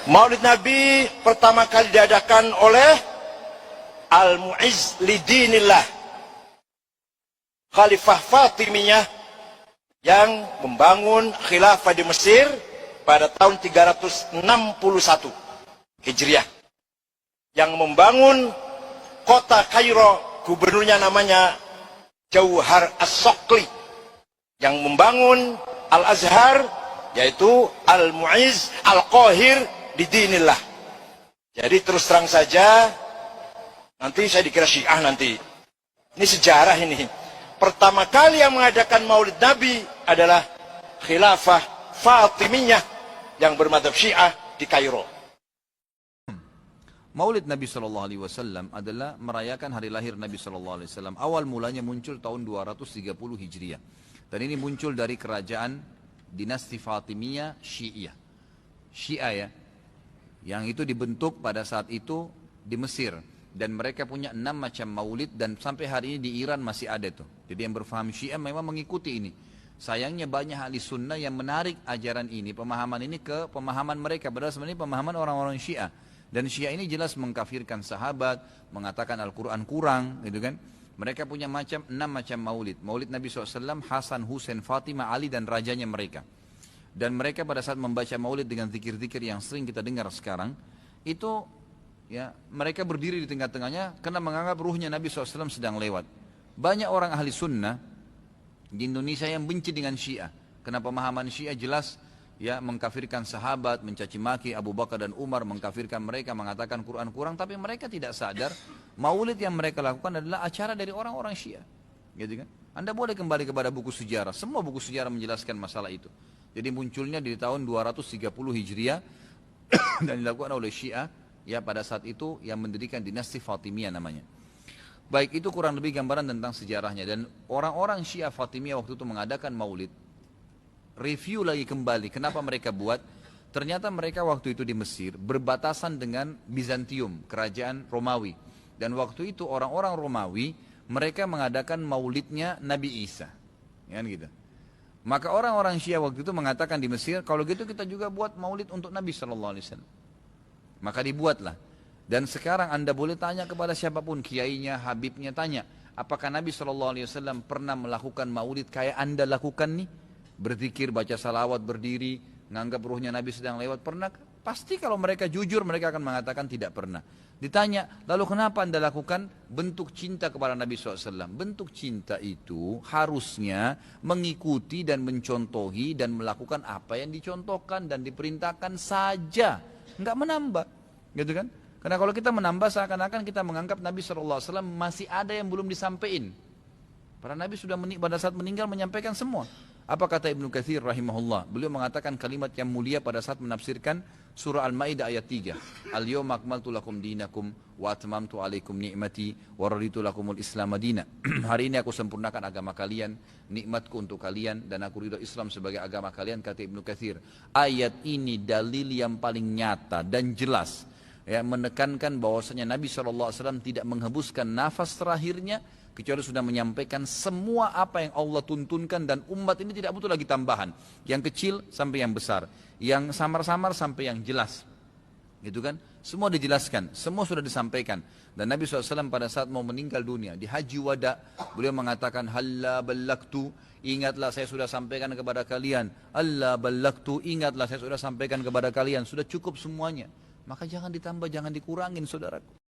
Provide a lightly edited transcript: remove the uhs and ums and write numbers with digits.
Maulid Nabi pertama kali diadakan oleh Al-Mu'izz Lidinillah, Khalifah Fatimiyah yang membangun khilafah di Mesir pada tahun 361 Hijriah, yang membangun kota Kairo, gubernurnya namanya Jauhar As-Sokli, yang membangun Al-Azhar yaitu Al-Mu'izz Al-Qahir Lidinillah. Jadi terus terang saja, nanti saya dikira Syiah nanti. Ini sejarah ini. Pertama kali yang mengadakan Maulid Nabi adalah Khilafah Fatimiyah yang bermadzhab Syiah di Kairo. Maulid Nabi SAW adalah merayakan hari lahir Nabi SAW. Awal mulanya muncul tahun 230 Hijriah. Dan ini muncul dari kerajaan dinasti Fatimiyah Syiah. Syiah ya. Yang itu dibentuk pada saat itu di Mesir. Dan mereka punya 6 macam maulid, dan sampai hari ini di Iran masih ada tuh. Jadi yang berfaham Syiah memang mengikuti ini. Sayangnya banyak ahli sunnah yang menarik ajaran ini, pemahaman ini ke pemahaman mereka. Padahal sebenarnya pemahaman orang-orang Syiah. Dan Syiah ini jelas mengkafirkan sahabat, mengatakan Al-Quran kurang, gitu kan. Mereka punya 6 macam maulid. Maulid Nabi SAW, Hasan, Husain, Fatimah, Ali, dan rajanya mereka. Dan mereka pada saat membaca maulid dengan zikir-zikir yang sering kita dengar sekarang, itu ya mereka berdiri di tengah-tengahnya karena menganggap ruhnya Nabi SAW sedang lewat. Banyak orang ahli sunnah di Indonesia yang benci dengan Syiah, karena pemahaman Syiah jelas ya mengkafirkan sahabat, mencaci maki Abu Bakar dan Umar, mengkafirkan mereka, mengatakan Quran kurang. Tapi mereka tidak sadar maulid yang mereka lakukan adalah acara dari orang-orang Syiah, gitu kan. Anda boleh kembali kepada buku sejarah, semua buku sejarah menjelaskan masalah itu. Jadi munculnya di tahun 230 Hijriah dan dilakukan oleh Syiah ya pada saat itu, yang mendirikan dinasti Fatimiyah namanya. Baik, itu kurang lebih gambaran tentang sejarahnya. Dan orang-orang Syiah Fatimiyah waktu itu mengadakan maulid. Review lagi kembali kenapa mereka buat. Ternyata mereka waktu itu di Mesir berbatasan dengan Bizantium, kerajaan Romawi. Dan waktu itu orang-orang Romawi mereka mengadakan maulidnya Nabi Isa, kan gitu. Maka orang-orang Syiah waktu itu mengatakan di Mesir, kalau gitu kita juga buat maulid untuk Nabi SAW. Maka dibuatlah. Dan sekarang Anda boleh tanya kepada siapapun, kiainya, habibnya, tanya, apakah Nabi SAW pernah melakukan maulid kayak Anda lakukan nih? Berzikir, baca salawat, berdiri, menganggap ruhnya Nabi sedang lewat, pernah? Pasti kalau mereka jujur, mereka akan mengatakan tidak pernah. Ditanya, lalu kenapa Anda lakukan? Bentuk cinta kepada Nabi SAW. Bentuk cinta itu harusnya mengikuti dan mencontohi dan melakukan apa yang dicontohkan dan diperintahkan saja, nggak menambah, gitu kan? Karena kalau kita menambah, seakan-akan kita menganggap Nabi SAW masih ada yang belum disampaikan. Para Nabi sudah pada saat meninggal menyampaikan semua. Apa kata Ibnu Katsir rahimahullah? Beliau mengatakan kalimat yang mulia pada saat menafsirkan surah Al-Maidah ayat 3. Al-yawma akmaltu lakum dinakum wa atmamtu alaikum ni'mati wa raditu lakumul Islam madina. Hari ini aku sempurnakan agama kalian, nikmatku untuk kalian, dan aku ridho Islam sebagai agama kalian, kata Ibnu Katsir. Ayat ini dalil yang paling nyata dan jelas, ya, menekankan bahwasanya Nabi SAW tidak menghembuskan nafas terakhirnya kecuali sudah menyampaikan semua apa yang Allah tuntunkan, dan umat ini tidak butuh lagi tambahan, yang kecil sampai yang besar, yang samar-samar sampai yang jelas, gitu kan. Semua dijelaskan, semua sudah disampaikan. Dan Nabi SAW pada saat mau meninggal dunia di Haji Wada, beliau mengatakan, halla ballaktu, ingatlah saya sudah sampaikan kepada kalian. Alla ballaktu, ingatlah saya sudah sampaikan kepada kalian. Sudah cukup semuanya, maka jangan ditambah, jangan dikurangin, saudaraku.